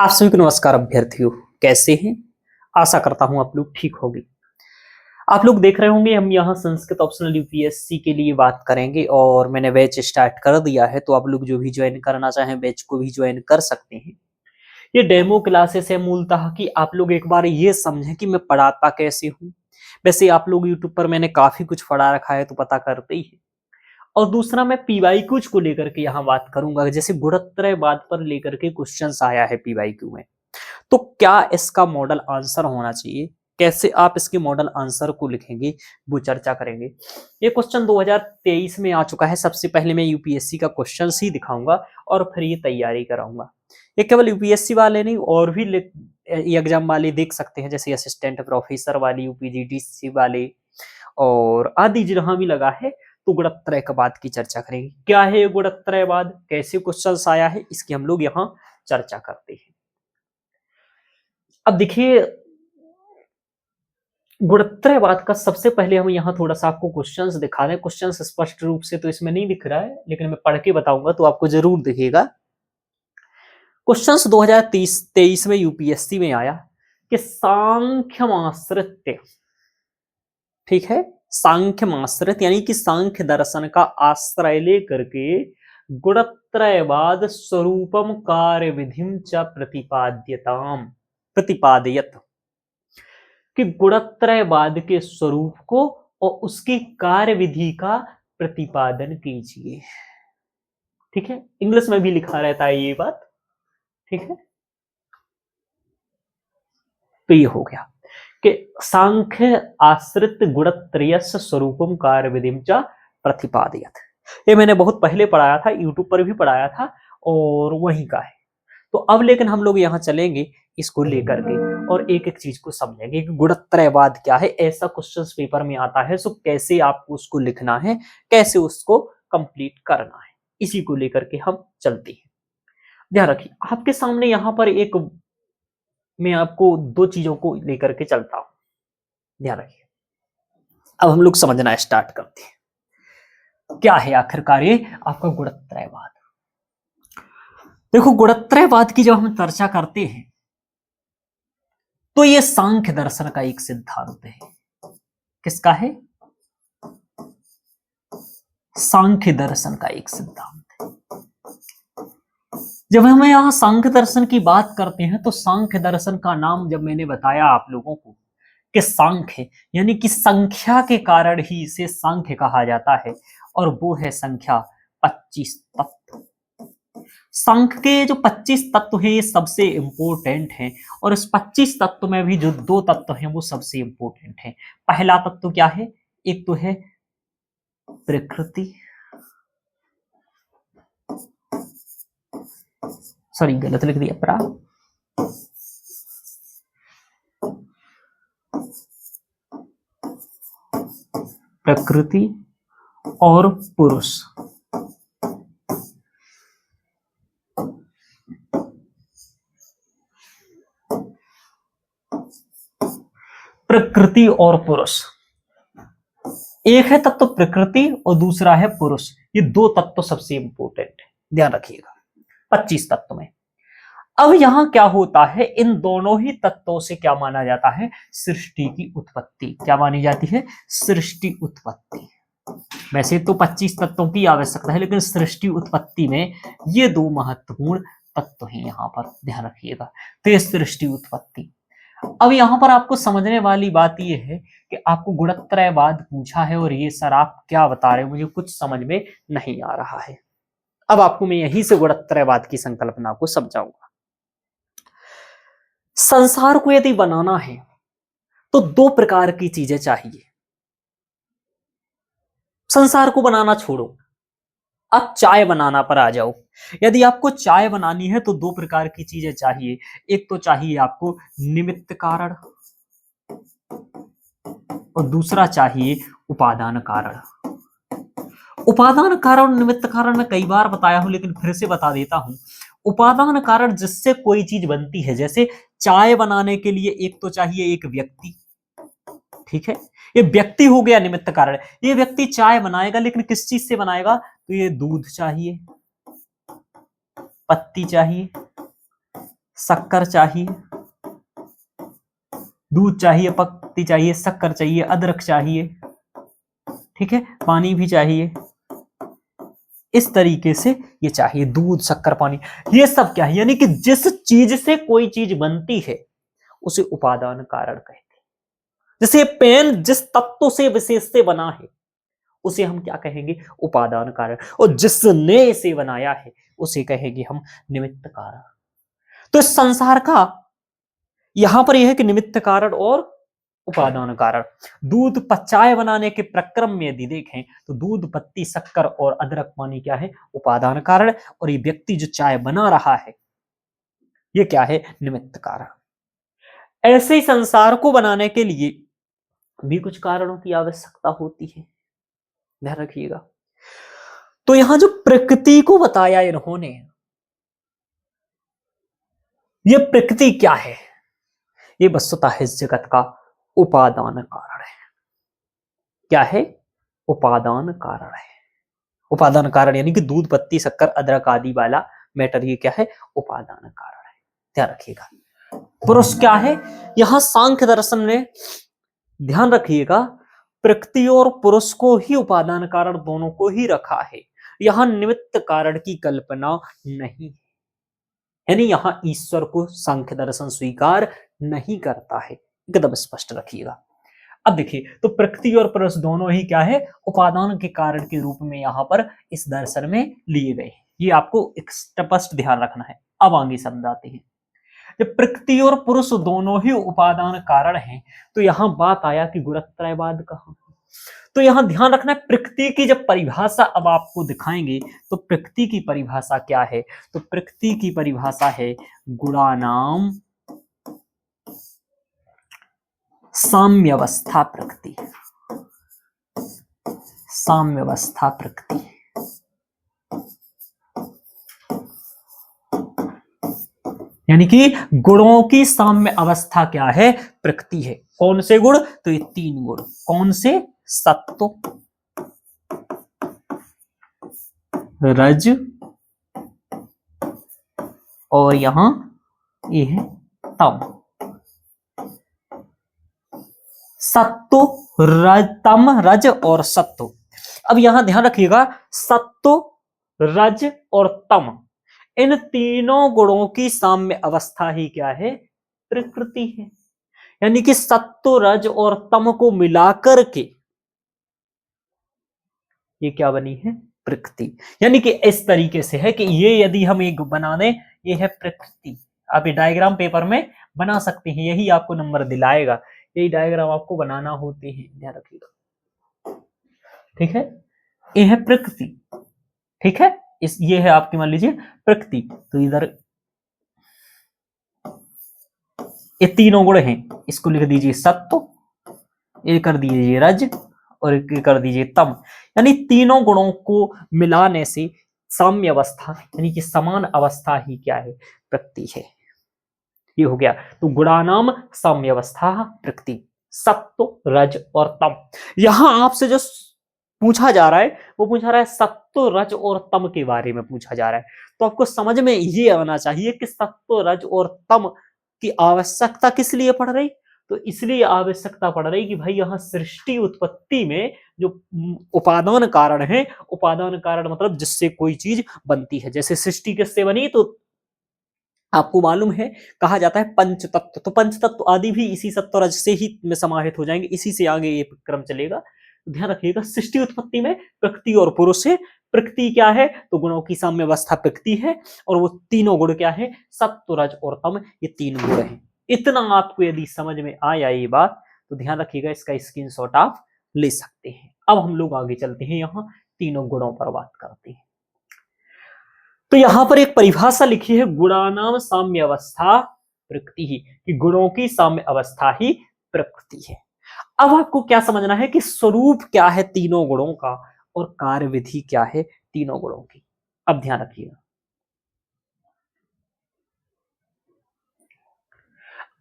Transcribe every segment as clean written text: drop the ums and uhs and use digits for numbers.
आप सभी को नमस्कार अभ्यर्थियों। कैसे हैं? आशा करता हूं आप लोग ठीक होंगे। आप लोग देख रहे होंगे हम यहाँ संस्कृत ऑप्शनल यूपीएससी के लिए बात करेंगे और मैंने बैच स्टार्ट कर दिया है, तो आप लोग जो भी ज्वाइन करना चाहें बैच को भी ज्वाइन कर सकते हैं। ये डेमो क्लासेस है मूलतः कि आप लोग एक बार ये समझें कि मैं पढ़ाता कैसे हूँ। वैसे आप लोग यूट्यूब पर मैंने काफी कुछ पढ़ा रखा है तो पता करते ही है। और दूसरा मैं पीवाईक्यूज को लेकर के यहाँ बात करूंगा, जैसे गुणत्रयवाद पर लेकर के क्वेश्चंस आया है पीवाईक्यू में, तो क्या इसका मॉडल आंसर होना चाहिए, कैसे आप इसके मॉडल आंसर को लिखेंगे, वो चर्चा करेंगे। ये क्वेश्चन 2023 में आ चुका है। सबसे पहले मैं यूपीएससी का क्वेश्चन ही दिखाऊंगा और फिर ये तैयारी कराऊंगा। ये केवल यूपीएससी वाले नहीं, और भी एग्जाम वाले देख सकते हैं, जैसे असिस्टेंट प्रोफेसर वाले, यूपीजीडीसी वाले और आदि जहां भी लगा है। तो गुणत्रयवाद की चर्चा करेंगे। क्या है ये गुणत्रयवाद, कैसे क्वेश्चन आया है, इसकी हम लोग यहाँ चर्चा करते हैं। अब देखिए, गुणत्रयवाद का सबसे पहले हम यहाँ थोड़ा सा आपको क्वेश्चंस दिखा रहे हैं। क्वेश्चंस स्पष्ट रूप से तो इसमें नहीं दिख रहा है, लेकिन मैं पढ़ के बताऊंगा तो आपको जरूर दिखेगा। क्वेश्चंस 2023 में यूपीएससी में आया कि सांख्यमाश्रित्य, ठीक है, सांख्यमाश्रित यानी कि सांख्य दर्शन का आश्रय लेकर के गुणत्रयवाद स्वरूपम कार्य विधिम च प्रतिपादयत, कि गुणत्रयवाद के स्वरूप को और उसकी कार्य विधि का प्रतिपादन कीजिए। ठीक है, इंग्लिश में भी लिखा रहता है ये बात। ठीक है, तो ये हो गया कि सांख्य आश्रित गुणत्रयस्य स्वरूपम कार्य विधिम च प्रतिपादयत। ये मैंने बहुत पहले पढ़ाया था, यूट्यूब पर भी पढ़ाया था और वहीं का है। तो अब लेकिन हम लोग यहाँ चलेंगे इसको लेकर के और एक एक चीज को समझेंगे कि गुणत्रयवाद क्या है। ऐसा क्वेश्चन पेपर में आता है, सो कैसे आपको उसको लिखना है, कैसे उसको कंप्लीट करना है, इसी को लेकर के हम चलते हैं। ध्यान रखिए, आपके सामने यहाँ पर एक मैं आपको दो चीजों को लेकर के चलता हूं। ध्यान रखिए, अब हम लोग समझना स्टार्ट करते हैं क्या है आखिरकार ये आपका गुणत्रयवाद। देखो, गुणत्रयवाद की जब हम चर्चा करते हैं तो ये सांख्य दर्शन का एक सिद्धांत है। किसका है? सांख्य दर्शन का एक सिद्धांत है। जब हम यहाँ सांख्य दर्शन की बात करते हैं तो सांख्य दर्शन का नाम जब मैंने बताया आप लोगों को कि सांख्य यानी कि संख्या के कारण ही इसे सांख्य कहा जाता है, और वो है संख्या 25 तत्व। सांख्य के जो 25 तत्व हैं ये सबसे इंपॉर्टेंट हैं, और इस 25 तत्व में भी जो दो तत्व हैं वो सबसे इंपॉर्टेंट हैं। पहला तत्व क्या है? एक तो है प्रकृति, सॉरी गलत लिख दिया, प्रकृति और पुरुष। प्रकृति और पुरुष, एक है तत्व प्रकृति और दूसरा है पुरुष। ये दो तत्व सबसे इंपॉर्टेंट है, ध्यान रखिएगा 25 तत्व में। अब यहां क्या होता है, इन दोनों ही तत्वों से क्या माना जाता है? सृष्टि की उत्पत्ति। क्या मानी जाती है? सृष्टि उत्पत्ति। वैसे तो 25 तत्वों की आवश्यकता है, लेकिन सृष्टि उत्पत्ति में ये दो महत्वपूर्ण तत्व हैं, यहां पर ध्यान रखिएगा। तो ये सृष्टि उत्पत्ति। अब यहां पर आपको समझने वाली बात यह है कि आपको गुणत्रयवाद पूछा है और ये सर आप क्या बता रहे हो, मुझे कुछ समझ में नहीं आ रहा है। अब आपको मैं यहीं से गुणत्रयवाद की संकल्पना को समझाऊंगा। संसार को यदि बनाना है तो दो प्रकार की चीजें चाहिए। संसार को बनाना छोड़ो, आप चाय बनाना पर आ जाओ। यदि आपको चाय बनानी है तो दो प्रकार की चीजें चाहिए। एक तो चाहिए आपको निमित्त कारण और दूसरा चाहिए उपादान कारण। उपादान कारण निमित्त कारण मैं कई बार बताया हूं, लेकिन फिर से बता देता हूं। उपादान कारण जिससे कोई चीज बनती है, जैसे चाय बनाने के लिए एक तो चाहिए एक व्यक्ति, ठीक है, ये व्यक्ति हो गया निमित्त कारण। ये व्यक्ति चाय बनाएगा, लेकिन किस चीज से बनाएगा? तो ये दूध चाहिए, पत्ती चाहिए, शक्कर चाहिए, दूध चाहिए, पत्ती चाहिए, शक्कर चाहिए, अदरक चाहिए, ठीक है, पानी भी चाहिए। इस तरीके से ये चाहिए, दूध, शक्कर, पानी, ये सब क्या है, यानी कि जिस चीज से कोई चीज बनती है उसे उपादान कारण कहते हैं। जैसे पेन जिस तत्व से विशेष से बना है उसे हम क्या कहेंगे, उपादान कारण, और जिसने इसे बनाया है उसे कहेंगे हम निमित्त कारण। तो इस संसार का यहां पर यह है कि निमित्त कारण और उपादान कारण। दूध चाय बनाने के प्रक्रम में यदि देखें तो दूध, पत्ती, शक्कर और अदरक, पानी क्या है, उपादान कारण, और ये व्यक्ति जो चाय बना रहा है ये क्या है, निमित्त कारण। ऐसे ही संसार को बनाने के लिए भी कुछ कारणों की आवश्यकता होती है, ध्यान रखिएगा। तो यहां जो प्रकृति को बताया इन्होंने, ये प्रकृति क्या है, ये वस्तुतः इस जगत का उपादान कारण है। क्या है, उपादान कारण है। उपादान कारण यानी कि दूध, पत्ती, शक्कर, अदरक आदि वाला मैटर, ये क्या है, उपादान कारण है, ध्यान रखिएगा। पुरुष क्या है, यहां सांख्य दर्शन में ध्यान रखिएगा, प्रकृति और पुरुष को ही उपादान कारण दोनों को ही रखा है, यहां निमित्त कारण की कल्पना नहीं है। यानी यहां ईश्वर को सांख्य दर्शन स्वीकार नहीं करता है, एकदम स्पष्ट रखिएगा। अब देखिए, तो प्रकृति और पुरुष दोनों ही क्या है, उपादान के कारण के रूप में यहां पर इस दर्शन में लिए गए। ये आपको एक स्पष्ट ध्यान रखना है। अब आगे समझाते हैं। जब प्रकृति और पुरुष दोनों ही उपादान कारण हैं, तो यहां बात आया कि गुणत्रयवाद कहां। तो यहां ध्यान रखना है, प्रकृति की जब परिभाषा अब आपको दिखाएंगे तो प्रकृति की परिभाषा क्या है, तो प्रकृति की परिभाषा है गुणानाम साम्यावस्था प्रकृति। साम्यावस्था प्रकृति, यानी कि गुणों की साम्य अवस्था क्या है, प्रकृति है। कौन से गुण, तो ये तीन गुण, कौन से, सत्व, रज और यहां ये है तम। सत्व, रज, तम, रज और सत्व। अब यहां ध्यान रखिएगा, सत्व, रज और तम, इन तीनों गुणों की साम्य अवस्था ही क्या है, प्रकृति है। यानी कि सत्व, रज और तम को मिलाकर के ये क्या बनी है, प्रकृति। यानी कि इस तरीके से है कि ये यदि हम एक बना दें, ये है प्रकृति। आप ये डायग्राम पेपर में बना सकते हैं, यही आपको नंबर दिलाएगा। यही डायग्राम आपको बनाना होते हैं, ध्यान रखिएगा, ठीक है। ये है प्रकृति, ठीक है। इस ये है आपकी, मान लीजिए प्रकृति, तो इधर ये तीनों गुण हैं, इसको लिख दीजिए सत्व, ये कर दीजिए रज और ये कर दीजिए तम। यानी तीनों गुणों को मिलाने से साम्य अवस्था, यानी कि समान अवस्था ही क्या है, प्रकृति है। ये हो गया। तो गुणानाम साम्य अवस्था प्रकृति, सत्व, रज और तम। यहां आपसे जो पूछा जा रहा है वो पूछा रहा है सत्व, रज और तम के बारे में पूछा जा रहा है। तो आपको समझ में ये आना चाहिए कि सत्व, रज और तम की आवश्यकता किस लिए पड़ रही। तो इसलिए आवश्यकता पड़ रही कि भाई यहां सृष्टि उत्पत्ति में जो उपादान कारण है, उपादान कारण मतलब जिससे कोई चीज बनती है। जैसे सृष्टि किससे बनी, तो आपको मालूम है कहा जाता है पंच तत्व। तो पंच तत्व आदि भी इसी सत्व रज से ही में समाहित हो जाएंगे, इसी से आगे ये क्रम चलेगा। ध्यान रखिएगा, सृष्टि उत्पत्ति में प्रकृति और पुरुष है। प्रकृति क्या है, तो गुणों की साम्य अवस्था प्रकृति है, और वो तीनों गुण क्या है, सत्व, रज और तम, ये तीन गुण हैं। इतना आपको यदि समझ में आया ये बात, तो ध्यान रखिएगा, इसका स्क्रीनशॉट आप ले सकते हैं। अब हम लोग आगे चलते हैं, यहाँ तीनों गुणों पर बात करते हैं। तो यहां पर एक परिभाषा लिखी है, गुणानाम साम्य अवस्था प्रकृति ही, कि गुणों की साम्य अवस्था ही प्रकृति है। अब आपको क्या समझना है कि स्वरूप क्या है तीनों गुणों का, और कार्य विधि क्या है तीनों गुणों की। अब ध्यान रखिएगा,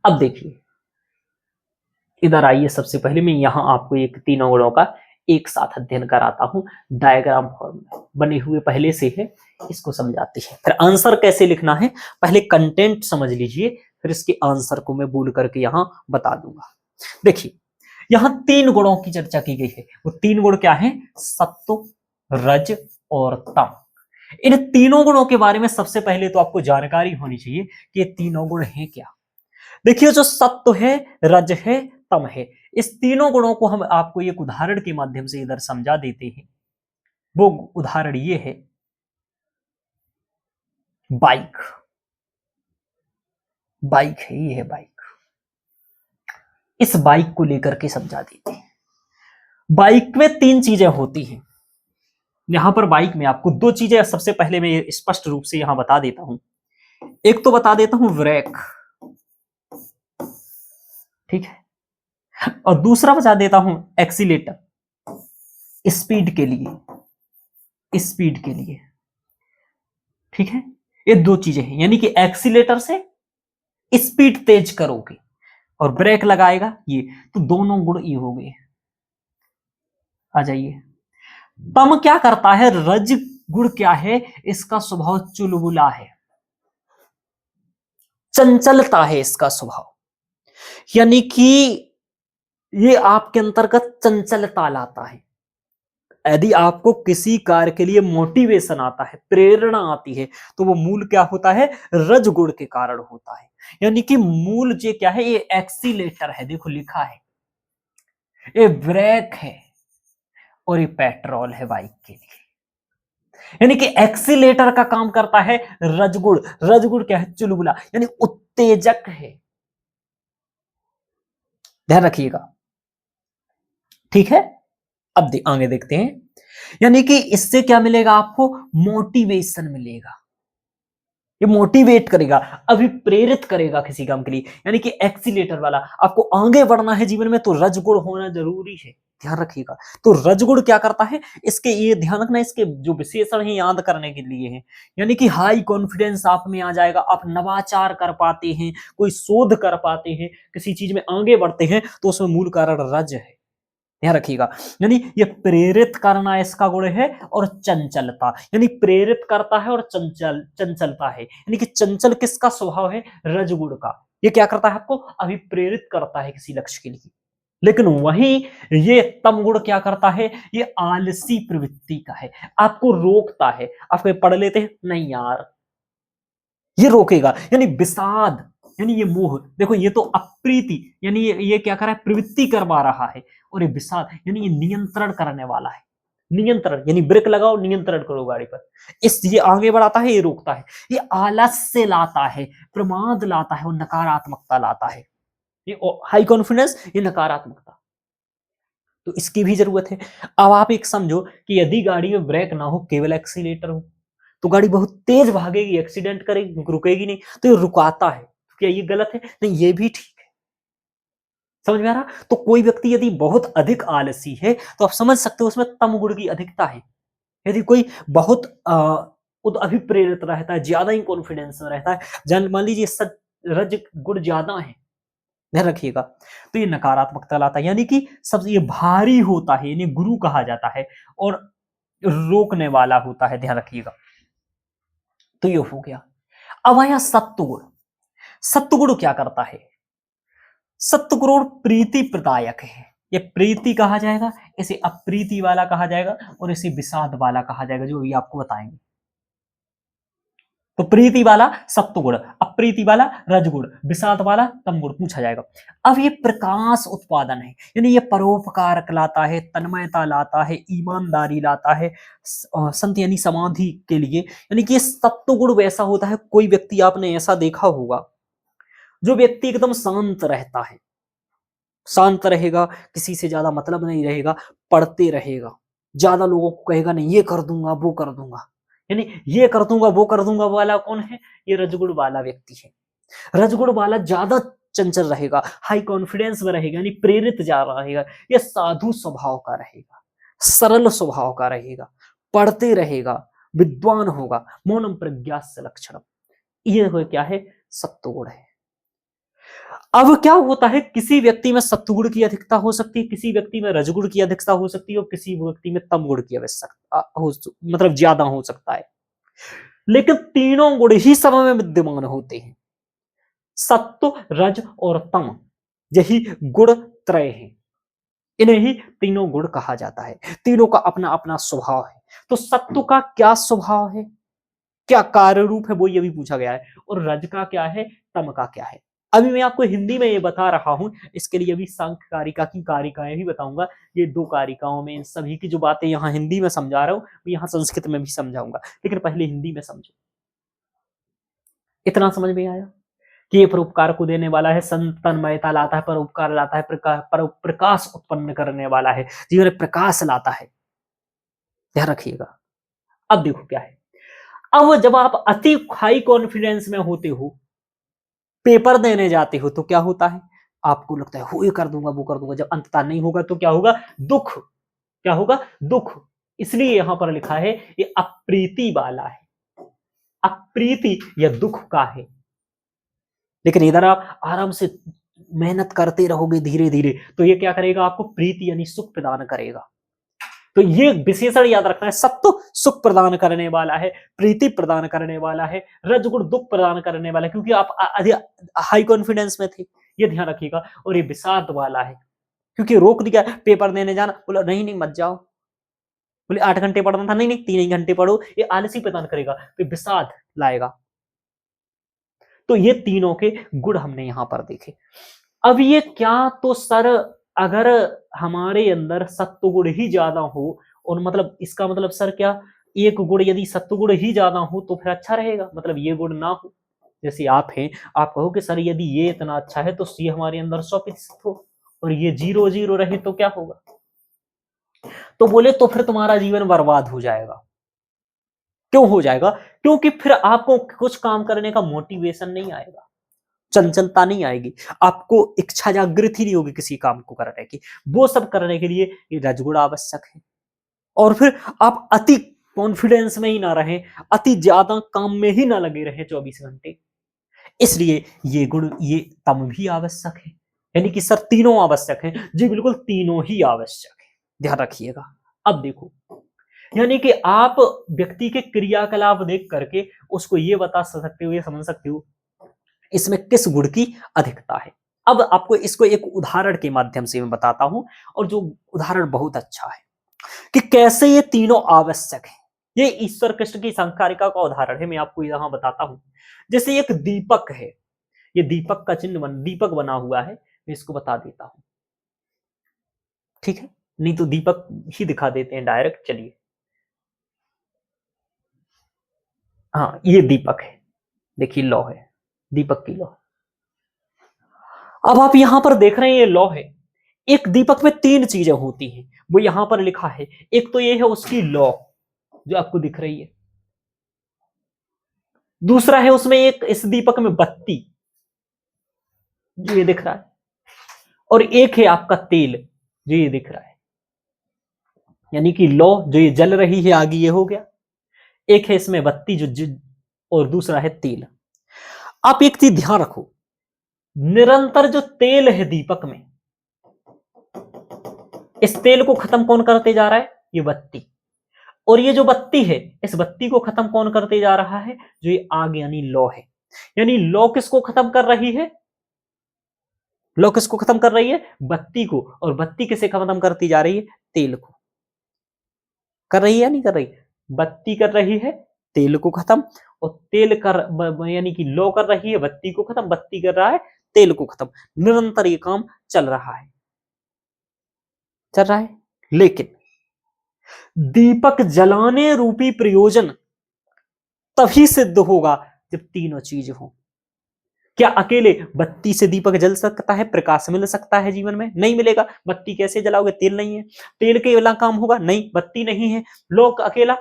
अब देखिए, इधर आइए। सबसे पहले मैं यहां आपको एक तीनों गुणों का एक साथ अध्ययन कराता हूं, डायग्राम फॉर्म में बने हुए पहले से है, इसको समझाते हैं। फिर आंसर कैसे लिखना है, पहले कंटेंट समझ लीजिए, फिर इसके आंसर को मैं बोल करके यहां बता दूंगा। देखिए यहां 3 गुणों की चर्चा की गई है। वो 3 गुण क्या हैं? सत्व, रज और तम। इन तीनों गुणों के बारे में सबसे पहले तो आपको जानकारी होनी चाहिए कि ये तीनों गुण हैं क्या। देखिए जो सत्व है, रज है, तम है, इस तीनों गुणों को हम आपको एक उदाहरण के माध्यम से इधर समझा देते हैं। वो उदाहरण ये है बाइक। बाइक है, ये है बाइक। इस बाइक को लेकर के समझा देते हैं। बाइक में 3 चीजें होती हैं। यहां पर बाइक में आपको 2 चीजें सबसे पहले मैं स्पष्ट रूप से यहां बता देता हूं। एक तो बता देता हूं ब्रेक, ठीक है, और दूसरा बता देता हूं एक्सीलेटर, स्पीड के लिए, स्पीड के लिए, ठीक है। ये 2 चीजें हैं, यानी कि एक्सीलेटर से स्पीड तेज करोगे और ब्रेक लगाएगा ये, तो दोनों गुण ये हो गए। आ जाइए, तम क्या करता है? रज गुण क्या है? इसका स्वभाव चुलबुला है, चंचलता है इसका स्वभाव, यानी कि ये आपके अंतर्गत चंचलता लाता है। यदि आपको किसी कार्य के लिए मोटिवेशन आता है, प्रेरणा आती है, तो वो मूल क्या होता है? रज गुण के कारण होता है। यानी कि मूल ये क्या है? ये एक्सीलेटर है, देखो लिखा है, ये ब्रेक है और ये पेट्रोल है बाइक के लिए। यानी कि एक्सीलेटर का काम करता है रजगुण। रजगुण क्या है? चुलबुला, यानी उत्तेजक है। ध्यान रखिएगा, ठीक है। अब आगे देखते हैं, यानी कि इससे क्या मिलेगा आपको? मोटिवेशन मिलेगा। ये मोटिवेट करेगा, अभिप्रेरित करेगा किसी काम के लिए। यानी कि एक्सीलेटर वाला, आपको आगे बढ़ना है जीवन में तो रजगुण होना जरूरी है, ध्यान रखिएगा। तो रजगुण क्या करता है? इसके ये ध्यान रखना, इसके जो विशेषण है याद करने के लिए है। यानी कि हाई कॉन्फिडेंस आप में आ जाएगा, आप नवाचार कर पाते हैं, कोई शोध कर पाते हैं, किसी चीज में आगे बढ़ते हैं, तो उसमें मूल कारण रज है, ध्यान रखिएगा। यानी ये प्रेरित करना इसका गुण है, और चंचलता, यानी प्रेरित करता है और चंचलता है। यानी कि चंचल किसका स्वभाव है? रजगुण का। ये क्या करता है? आपको अभिप्रेरित करता है किसी लक्ष्य के लिए। लेकिन वहीं ये तम गुण क्या करता है? ये आलसी प्रवृत्ति का है, आपको रोकता है। आप पढ़ लेते हैं, नहीं यार, ये रोकेगा। यानी विषाद, यानी ये मोह, देखो ये तो अप्रीति, यानी ये क्या कर रहा है? प्रवृत्ति करवा रहा है। और ये विषाद, यानी ये नियंत्रण करने वाला है। नियंत्रण यानी ब्रेक लगाओ, नियंत्रण करो गाड़ी पर। इस ये आगे बढ़ाता है, ये रोकता है। ये आलस्य लाता है, प्रमाद लाता है और नकारात्मकता लाता है। ये हाई कॉन्फिडेंस, ये नकारात्मकता, तो इसकी भी जरूरत है। अब आप एक समझो कि यदि गाड़ी में ब्रेक ना हो, केवल एक्सीलेटर हो, तो गाड़ी बहुत तेज भागेगी, एक्सीडेंट करेगी, रुकेगी नहीं। तो ये रुकाता है, तो क्या ये गलत है? नहीं, ये भी ठीक है। समझ में आ रहा? तो कोई व्यक्ति यदि बहुत अधिक आलसी है, तो आप समझ सकते हो उसमें तम गुण की अधिकता है। यदि कोई बहुत अभिप्रेरित रहता है, ज्यादा ही कॉन्फिडेंस में रहता है, मान लीजिए रज गुण ज्यादा है, ध्यान रखिएगा, तो ये नकारात्मकता लाता है। यानी कि सबसे ये भारी होता है, यानी गुरु कहा जाता है, और रोकने वाला होता है, ध्यान रखिएगा। तो ये हो गया। अब आया सत्वगुण। सत्वगुण क्या करता है? सत्वगुण प्रीति प्रदायक है। ये प्रीति कहा जाएगा, इसे अप्रीति वाला कहा जाएगा, और इसे विषाद वाला कहा जाएगा, जो भी आपको बताएंगे। तो प्रीति वाला सत्वगुण, अप्रीति वाला रजगुण, विषाद वाला तमगुण पूछा जाएगा। अब ये प्रकाश उत्पादन है, यानी ये परोपकार लाता है, तन्मयता लाता है, ईमानदारी लाता है, संत यानी समाधि के लिए। यानी कि ये सत्वगुण वैसा होता है, कोई व्यक्ति आपने ऐसा देखा होगा, जो व्यक्ति एकदम शांत रहता है, शांत रहेगा, किसी से ज्यादा मतलब नहीं रहेगा, पढ़ते रहेगा, ज्यादा लोगों को कहेगा नहीं ये कर दूंगा वो कर दूंगा, यानी ये कर दूंगा वो कर दूंगा वाला कौन है? ये रजगुण वाला व्यक्ति है। रजगुण वाला ज्यादा चंचल रहेगा, हाई कॉन्फिडेंस में रहेगा, यानी प्रेरित जा रहेगा। ये साधु स्वभाव का रहेगा, सरल स्वभाव का रहेगा, पढ़ते रहेगा, विद्वान होगा, मौनम प्रज्ञास्य लक्षणम। ये क्या है? सत्वगुण है। अब क्या होता है, किसी व्यक्ति में सत्वगुण की अधिकता हो सकती है, किसी व्यक्ति में रजगुण की अधिकता हो सकती है और किसी व्यक्ति में तमगुण की आवश्यकता मतलब ज्यादा हो सकता है। लेकिन तीनों गुण ही सब में विद्यमान होते हैं, सत्व रज और तम, यही गुण त्रय है। इन्हें ही तीनों गुण कहा जाता है। तीनों का अपना अपना स्वभाव है। तो सत्व का क्या स्वभाव है, क्या कार्य रूप है, वो ये भी पूछा गया है। और रज का क्या है, तम का क्या है। अभी मैं आपको हिंदी में ये बता रहा हूं, इसके लिए अभी सांख्य कारिका की कारिकाएं भी बताऊंगा। ये 2 कारिकाओं में इन सभी की जो बातें यहाँ हिंदी में समझा रहा हूं, यहाँ संस्कृत में भी समझाऊंगा, लेकिन पहले हिंदी में समझो। इतना समझ में आया कि ये परोपकार को देने वाला है, संतन्मयता लाता है, परोपकार लाता है, प्रकाश उत्पन्न करने वाला है, जीवन में प्रकाश लाता है। ध्यान रखिएगा। अब देखो क्या है, अब जब आप अति हाई कॉन्फिडेंस में होते हो, पेपर देने जाते हो, तो क्या होता है, आपको लगता है हो ये कर दूंगा, वो कर दूंगा। जब अंततः नहीं होगा तो क्या होगा, दुख। क्या होगा, दुख। इसलिए यहां पर लिखा है ये अप्रीति वाला है, अप्रीति या दुख का है। लेकिन इधर आप आराम से मेहनत करते रहोगे धीरे धीरे, तो ये क्या करेगा, आपको प्रीति यानी सुख प्रदान करेगा। तो ये विशेषण याद रखना है, सत्व सुख प्रदान करने वाला है, प्रीति प्रदान करने वाला है, रजगुण दुख प्रदान करने वाला है, क्योंकि आप हाई कॉन्फिडेंस में थे, ये ध्यान रखिएगा। और ये विषाद वाला है, क्योंकि रोक दिया पेपर देने जाना, बोला नहीं नहीं मत जाओ, बोले 8 घंटे पढ़ना था, नहीं नहीं 3 ही घंटे पढ़ो, ये आलसी प्रदान करेगा, तो विषाद लाएगा। तो ये तीनों के गुण हमने यहां पर देखे। अब ये क्या, तो सर अगर हमारे अंदर सत्व गुण ही ज्यादा हो, और मतलब इसका मतलब सर क्या, एक गुण यदि सत्व गुण ही ज्यादा हो तो फिर अच्छा रहेगा, मतलब ये गुण ना हो। जैसे आप हैं, आप कहो कि सर यदि ये इतना अच्छा है तो ये हमारे अंदर 100% हो, और ये 0 रहे तो क्या होगा, तो बोले तो फिर तुम्हारा जीवन बर्बाद हो जाएगा। क्यों हो जाएगा, क्योंकि फिर आपको कुछ काम करने का मोटिवेशन नहीं आएगा, चंचलता नहीं आएगी, आपको इच्छा जागृत ही नहीं होगी किसी काम को करने की। वो सब करने के लिए ये रजगुण आवश्यक है। और फिर आप अति कॉन्फिडेंस में ही ना रहें, अति ज्यादा काम में ही ना लगे रहे 24 घंटे, इसलिए ये गुण, ये तम भी आवश्यक है। यानी कि सर तीनों आवश्यक है जी, बिल्कुल तीनों ही आवश्यक है, ध्यान रखिएगा। अब देखो, यानी कि आप व्यक्ति के क्रियाकलाप देख करके उसको ये बता सकते हो, ये समझ सकते हो इसमें किस गुण की अधिकता है। अब आपको इसको एक उदाहरण के माध्यम से मैं बताता हूं, और जो उदाहरण बहुत अच्छा है कि कैसे ये तीनों आवश्यक है। ये ईश्वर कृष्ण की संकारिका का उदाहरण है, मैं आपको यहां बताता हूं। जैसे एक दीपक है, ये दीपक का चिन्ह दीपक बना हुआ है, मैं इसको बता देता हूं, ठीक है, नहीं तो दीपक ही दिखा देते हैं डायरेक्ट। चलिए, हाँ ये दीपक है, देखिए लौ है, दीपक की लौ। अब आप यहां पर देख रहे हैं ये लौ है। एक दीपक में 3 चीजें होती हैं, वो यहां पर लिखा है। एक तो ये है उसकी लौ जो आपको दिख रही है, दूसरा है उसमें एक इस दीपक में बत्ती जो ये दिख रहा है, और एक है आपका तेल जो ये दिख रहा है। यानी कि लौ जो ये जल रही है आगे, ये हो गया। एक है इसमें बत्ती और दूसरा है तेल। आप एक चीज ध्यान रखो, निरंतर जो तेल है दीपक में, इस तेल को खत्म कौन करते जा रहा है, ये बत्ती। और ये जो बत्ती है, इस बत्ती को खत्म कौन करते जा रहा है, जो ये आग यानी लौ है। यानी लौ किसको खत्म कर रही है, लौ किसको खत्म कर रही है, बत्ती को। और बत्ती किसे खत्म करती जा रही है, तेल को। कर रही है या नहीं कर रही, बत्ती कर रही है तेल को खत्म, और तेल कर यानी कि लौ कर रही है बत्ती को खत्म, बत्ती कर रहा है तेल को खत्म। निरंतर ये काम चल रहा है, चल रहा है। लेकिन दीपक जलाने रूपी प्रयोजन तभी सिद्ध होगा जब तीनों चीज हो। क्या अकेले बत्ती से दीपक जल सकता है, प्रकाश मिल सकता है जीवन में, नहीं मिलेगा। बत्ती कैसे जलाओगे, तेल नहीं है, तेल के अकेला काम होगा नहीं, बत्ती नहीं है, लोक अकेला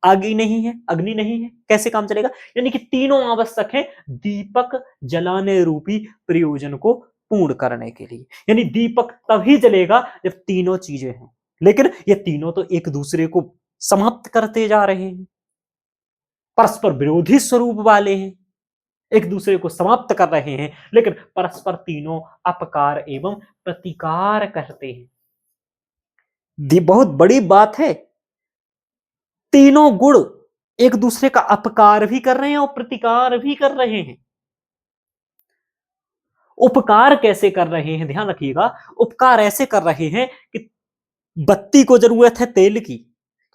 आगे नहीं है, अग्नि नहीं है, कैसे काम चलेगा। यानी कि तीनों आवश्यक है दीपक जलाने रूपी प्रयोजन को पूर्ण करने के लिए। यानी दीपक तभी जलेगा जब तीनों चीजें हैं, लेकिन ये तीनों तो एक दूसरे को समाप्त करते जा रहे हैं, परस्पर विरोधी स्वरूप वाले हैं। एक दूसरे को समाप्त कर रहे हैं, लेकिन परस्पर तीनों अपकार एवं प्रतिकार करते हैं। बहुत बड़ी बात है, तीनों गुण एक दूसरे का अपकार भी कर रहे हैं और प्रतिकार भी कर रहे हैं। उपकार कैसे कर रहे हैं, ध्यान रखिएगा। उपकार ऐसे कर रहे हैं कि बत्ती को जरूरत है तेल की,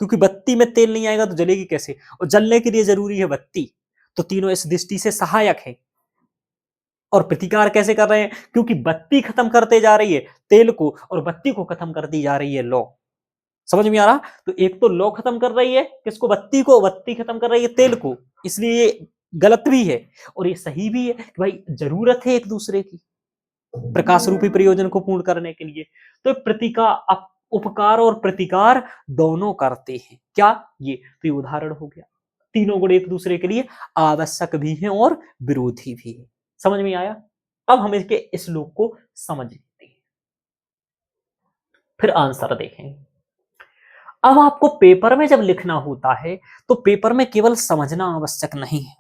क्योंकि बत्ती में तेल नहीं आएगा तो जलेगी कैसे, और जलने के लिए जरूरी है बत्ती, तो तीनों इस दृष्टि से सहायक है। और प्रतिकार कैसे कर रहे हैं, क्योंकि बत्ती खत्म करते जा रही है तेल को, और बत्ती को खत्म करती जा रही है लौ। समझ में आ रहा? तो एक तो लौ खत्म कर रही है किसको, बत्ती को, बत्ती खत्म कर रही है तेल को, इसलिए ये गलत भी है और ये सही भी है कि भाई जरूरत है एक दूसरे की प्रकाश रूपी प्रयोजन को पूर्ण करने के लिए। तो प्रतिकार, उपकार और प्रतिकार दोनों करते हैं। क्या ये तो ये उदाहरण हो गया, तीनों गुण एक दूसरे के लिए आवश्यक भी हैं और विरोधी भी है। समझ में आया? अब हम इसके इस श्लोक को समझ लेते हैं, फिर आंसर देखेंगे। अब आपको पेपर में जब लिखना होता है तो पेपर में केवल समझना आवश्यक नहीं है,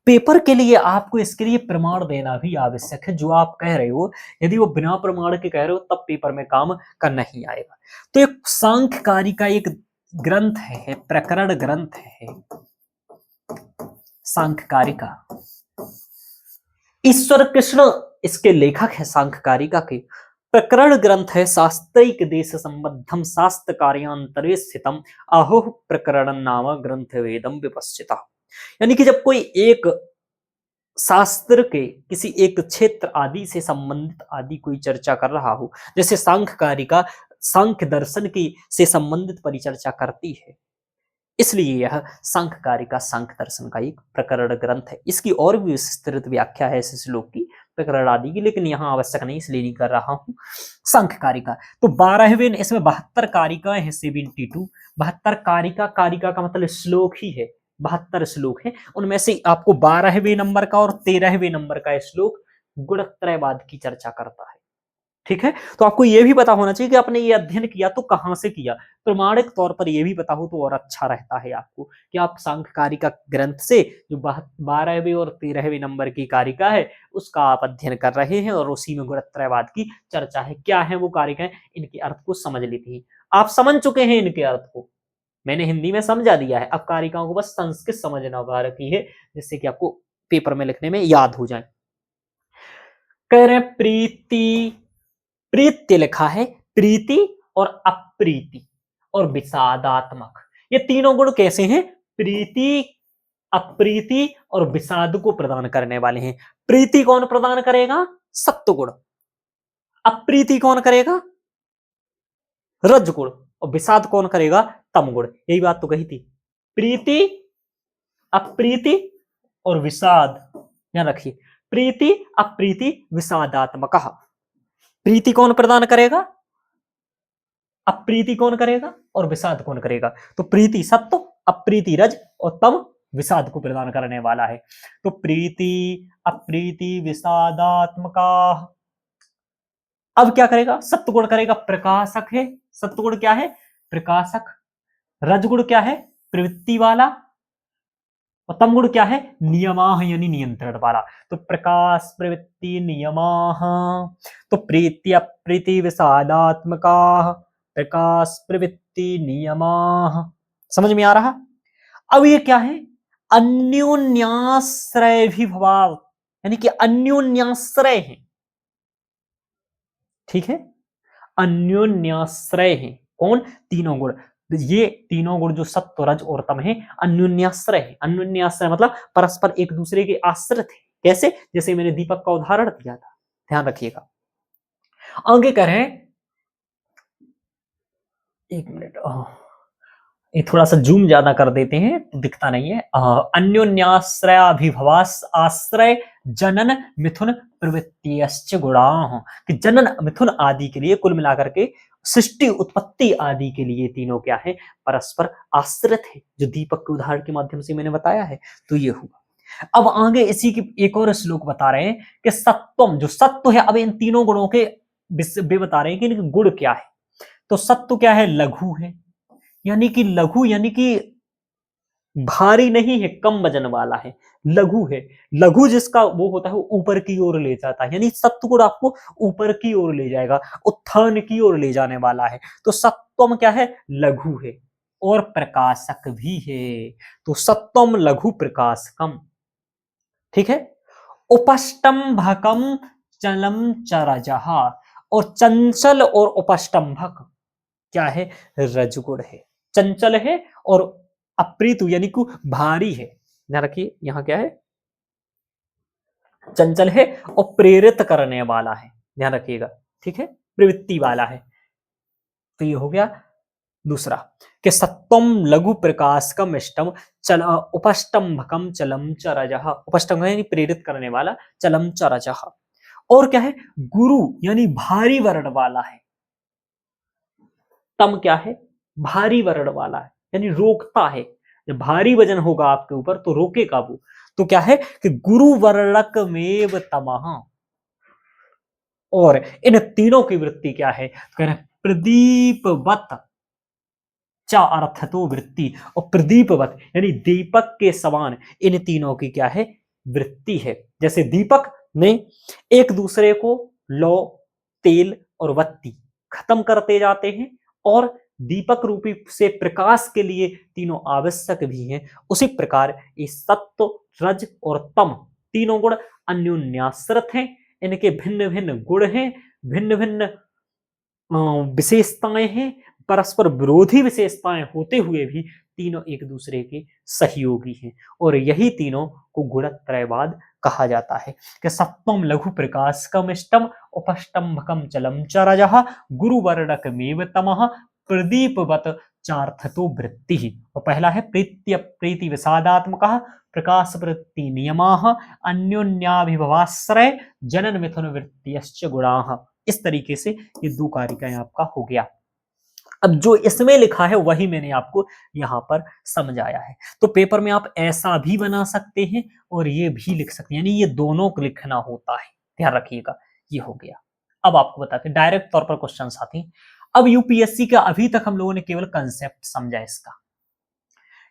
पेपर के लिए आपको इसके लिए प्रमाण देना भी आवश्यक है। जो आप कह रहे हो यदि वो बिना प्रमाण के कह रहे हो तब पेपर में काम का नहीं आएगा। तो एक सांख्यकारी का एक ग्रंथ है, प्रकरण ग्रंथ है सांख्यकारिका, ईश्वर कृष्ण इसके लेखक है। सांख्यकारिका के प्रकरण ग्रंथ है, शास्त्रिक देश संबद्धम शास्त्र कार्यांतरे स्थितम आहो प्रकरण नाम ग्रंथ वेदम विपश्चिता। यानी कि जब कोई एक शास्त्र के किसी एक क्षेत्र आदि से संबंधित आदि कोई चर्चा कर रहा हो, जैसे सांख्यकारिका सांख्य दर्शन की से संबंधित परिचर्चा करती है, इसलिए यह सांख्यकारिका सांख्य दर्शन का एक प्रकरण ग्रंथ है। इसकी और भी विस्तृत व्याख्या है इस श्लोक की, प्रकरण आदि की, लेकिन यहाँ आवश्यक नहीं इसलिए नहीं कर रहा हूं। सांख्यकारिका तो 12वें, इसमें 72 कारिकाएं हैं, 72। 72 कारिका, कारिका का मतलब श्लोक ही है, 72 श्लोक है, उनमें से आपको 12वें नंबर का और 13वें नंबर का श्लोक गुणत्रयवाद की चर्चा करता है। ठीक है, तो आपको यह भी पता होना चाहिए कि आपने ये अध्ययन किया तो कहां से किया, प्रमाणिक तौर पर यह भी पता हो तो और अच्छा रहता है आपको कि आप सांख्यकारिका ग्रंथ से जो 12वें और 13वें नंबर की कारिका है उसका आप अध्ययन कर रहे हैं और उसी में गुणत्रयवाद की चर्चा है। क्या है वो कारिकाएं, इनके अर्थ को समझ लेते हैं। आप समझ चुके हैं इनके अर्थ को, मैंने हिंदी में समझा दिया है, अब कारिकाओं को बस संस्कृत समझना बाकी है, जिससे कि आपको पेपर में लिखने में याद हो जाए। कह रहे हैं प्रीति, प्रीत्य लिखा है, प्रीति और अप्रीति और विषादात्मक, ये तीनों गुण कैसे हैं, प्रीति, अप्रीति और विषाद को प्रदान करने वाले हैं। प्रीति कौन प्रदान करेगा, सत्व गुण, अप्रीति कौन करेगा, रज गुण, और विषाद कौन करेगा, तम गुण। यही बात तो कही थी, प्रीति, अप्रीति और विषाद, ध्यान रखिए, प्रीति अप्रीति विषादात्मक। प्रीति कौन प्रदान करेगा, अप्रीति कौन करेगा और विषाद कौन करेगा। तो प्रीति सत्व, अप्रीति रज और तम विषाद को प्रदान करने वाला है। तो प्रीति अप्रीति विषादात्मका। अब क्या करेगा, सत्वगुण करेगा, प्रकाशक है, सत्वगुण क्या है, प्रकाशक। रजगुण क्या है, प्रवृत्ति वाला, और तम गुण क्या है, नियमाह यानी नियंत्रण वाला। तो प्रकाश प्रवृत्ति नियमाह, तो प्रीति अप्रीति विषादात्मका, प्रकाश प्रवृत्ति नियमाह। समझ में आ रहा? अब ये क्या है, अन्योन्याश्रय विभाव, यानी कि अन्योन्याश्रय है। ठीक है, अन्योन्याश्रय है, कौन, तीनों गुण। ये तीनों गुण जो सत्व रज और तम है अन्योन्याश्रय है। अन्योन्याश्रय मतलब परस्पर एक दूसरे के आश्रित है। कैसे, जैसे मैंने दीपक का उदाहरण दिया था, ध्यान रखिएगा। आगे कह रहे हैं, एक मिनट, ये थोड़ा सा जूम ज्यादा कर देते हैं तो दिखता नहीं है। अन्योन्याश्रयाभिभवास आश्रय जनन मिथुन प्रवृत्तिश्च गुणा, कि जनन मिथुन आदि के लिए, कुल मिलाकर के सृष्टि उत्पत्ति आदि के लिए तीनों क्या है, परस्पर आश्रित है, जो दीपक के उदाहरण के माध्यम से मैंने बताया है। तो ये हुआ। अब आगे इसी की एक और श्लोक बता रहे हैं कि सत्वम, जो सत्व है, अब इन तीनों गुणों के वे बता रहे हैं कि इनके गुण क्या है। तो सत्व क्या है, लघु है, यानी कि लघु यानी कि भारी नहीं है, कम वजन वाला है, लघु है। लघु जिसका वो होता है वो ऊपर की ओर ले जाता है, यानी सत्वगुण आपको ऊपर की ओर ले जाएगा, उत्थान की ओर ले जाने वाला है। तो सत्वम क्या है? लघु है और प्रकाशक भी है। तो सत्वम लघु प्रकाशकम, ठीक है। उपष्टंभकम चलम चरजः, और चंचल और उपष्टंभक क्या है? रजगुण है। चंचल है और अप्रीतु यानी कि भारी है। ध्यान रखिए यहां क्या है? चंचल है और प्रेरित करने वाला है। ध्यान रखिएगा, ठीक है, प्रवृत्ति वाला है। तो ये हो गया दूसरा कि सत्वम लघु प्रकाशकम इष्टम चल उपष्टंभकम चलम चरजः। उपष्टंभक यानी प्रेरित करने वाला, चलम चरजः। और क्या है? गुरु यानी भारी वर्ण वाला है। तम क्या है? भारी वर्ण वाला है, यानी रोकता है। जब भारी वजन होगा आपके ऊपर तो रोकेगा वो। तो क्या है कि गुरु वर्णक मेव तमः। और इन तीनों की वृत्ति क्या है? कह रहे प्रदीपवत चा अर्थ तो वृत्ति, और प्रदीपवत यानी दीपक के समान इन तीनों की क्या है? वृत्ति है। जैसे दीपक ने एक दूसरे को लौ, तेल और बत्ती खत्म करते जाते हैं, और दीपक रूपी से प्रकाश के लिए तीनों आवश्यक भी हैं, उसी प्रकार ये सत्व, रज और तम तीनों गुण अन्योन्याश्रित हैं। इनके भिन्न भिन्न गुण हैं, भिन्न भिन्न विशेषताएं हैं, परस्पर विरोधी विशेषताएं होते हुए भी तीनों एक दूसरे के सहयोगी हैं। और यही तीनों को गुणत्रयवाद कहा जाता है कि सत्वम लघु प्रकाशकम इष्टम उपष्टंभकम चलम चरजः गुरुवर्णकमेव तमः प्रदीपवत चार्थतो वृत्ति। और पहला है प्रीत्य प्रीति विषादात्मक प्रकाश वृत्ति नियमाः अन्योन्याभिभवाश्रय जनन मिथुन वृत्तियश्च गुणाः। इस तरीके से ये दो कारिकाएं आपका हो गया। अब जो इसमें लिखा है वही मैंने आपको यहां पर समझाया है। तो पेपर में आप ऐसा भी बना सकते हैं और ये भी लिख सकते हैं, यानी ये दोनों को लिखना होता है। ध्यान रखिएगा, ये हो गया। अब आपको बताते हैं डायरेक्ट तौर पर क्वेश्चन आते हैं। अब यूपीएससी का अभी तक हम लोगों ने केवल कंसेप्ट समझा इसका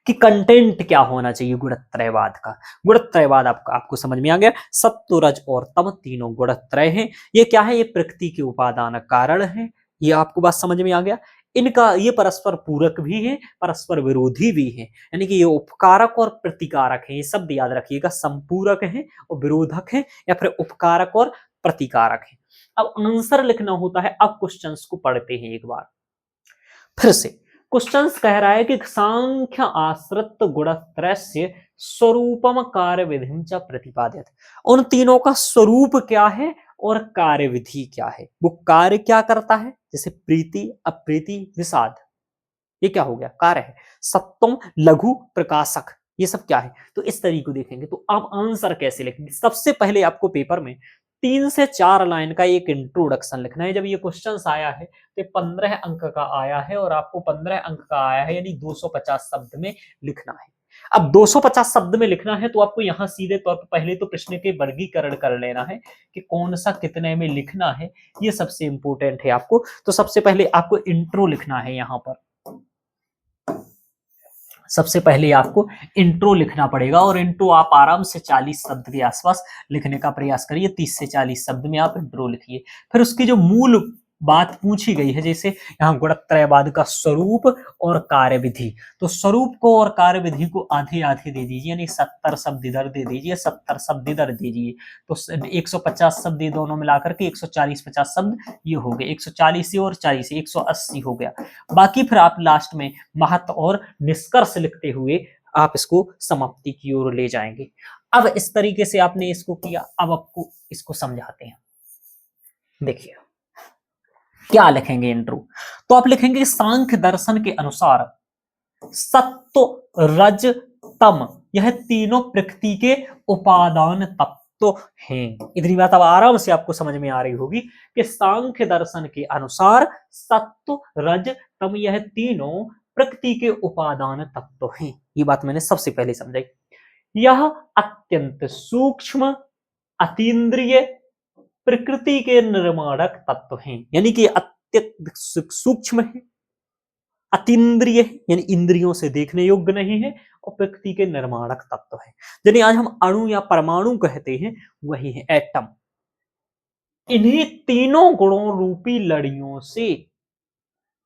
कि कंटेंट क्या होना चाहिए गुणत्रयवाद का। गुणत्रयवाद आपको समझ में आ गया। सत्व, रज और तम तीनों गुणत्रय हैं। ये क्या है? ये प्रकृति के उपादान कारण है। ये आपको बात समझ में आ गया। इनका ये परस्पर पूरक भी है, परस्पर विरोधी भी है, यानी कि ये उपकारक और प्रतिकारक है। ये शब्द याद रखिएगा, संपूरक है और विरोधक है, या फिर उपकारक और प्रतिकारक है। अब आंसर लिखना होता है। अब क्वेश्चंस को पढ़ते हैं एक बार फिर से। क्वेश्चंस कह रहा है कि सांख्य आश्रित गुणत्रयस्य स्वरूपम कार्य विधिम च प्रतिपादित। उन तीनों का स्वरूप क्या है और कार्य विधि क्या है? वो कार्य क्या करता है? जैसे प्रीति, अप्रीति, विषाद, ये क्या हो गया? कार्य है। सत्वम, लघु, प्रकाशक, ये सब क्या है? तो इस तरीके को देखेंगे। तो आप आंसर कैसे लिखेंगे? सबसे पहले आपको पेपर में 3 से 4 लाइन का एक इंट्रोडक्शन लिखना है। जब ये क्वेश्चन आया है तो 15 अंक का आया है, और आपको 15 अंक का आया है, यानी 250 शब्द में लिखना है। अब 250 शब्द में लिखना है तो आपको यहाँ सीधे तौर पर पहले तो प्रश्न के वर्गीकरण कर लेना है कि कौन सा कितने में लिखना है। ये सबसे इंपॉर्टेंट है आपको। तो सबसे पहले आपको इंट्रो लिखना है। यहाँ पर सबसे पहले आपको इंट्रो लिखना पड़ेगा, और इंट्रो आप आराम से 40 शब्द के आसपास लिखने का प्रयास करिए। 30 से 40 शब्द में आप इंट्रो लिखिए। फिर उसकी जो मूल बात पूछी गई है, जैसे यहाँ गुणत्रयवाद का स्वरूप और कार्यविधि, तो स्वरूप को और कार्यविधि को आधे आधे दे दीजिए, यानी 70 शब्द इधर दे दीजिए, 70 शब्द इधर दीजिए। तो 150 शब्द ये दोनों मिलाकर के 140-50 शब्द ये हो गए। 140 और 40 180 हो गया। बाकी फिर आप लास्ट में महत्व और निष्कर्ष लिखते हुए आप इसको समाप्ति की ओर ले जाएंगे। अब इस तरीके से आपने इसको किया। अब आपको इसको समझाते हैं। देखिए क्या लिखेंगे इंट्रो। तो आप लिखेंगे सांख्य दर्शन के अनुसार सत्व, रज, तम यह तीनों प्रकृति के उपादान तत्व हैं। इतनी बात अब आराम से आपको समझ में आ रही होगी कि सांख्य दर्शन के अनुसार सत्व, रज, तम यह तीनों प्रकृति के उपादान तत्व हैं। ये बात मैंने सबसे पहले समझाई। यह अत्यंत सूक्ष्म, अतीन्द्रिय, प्रकृति के निर्माणक तत्व हैं, यानी कि अत्यंत सूक्ष्म है, अतीन्द्रिय है, यानी इंद्रियों से देखने योग्य नहीं है, और प्रकृति के निर्माणक तत्व है। जिन्हें आज हम अणु या परमाणु कहते हैं, वही है एटम। इन्हीं तीनों गुणों रूपी लड़ियों से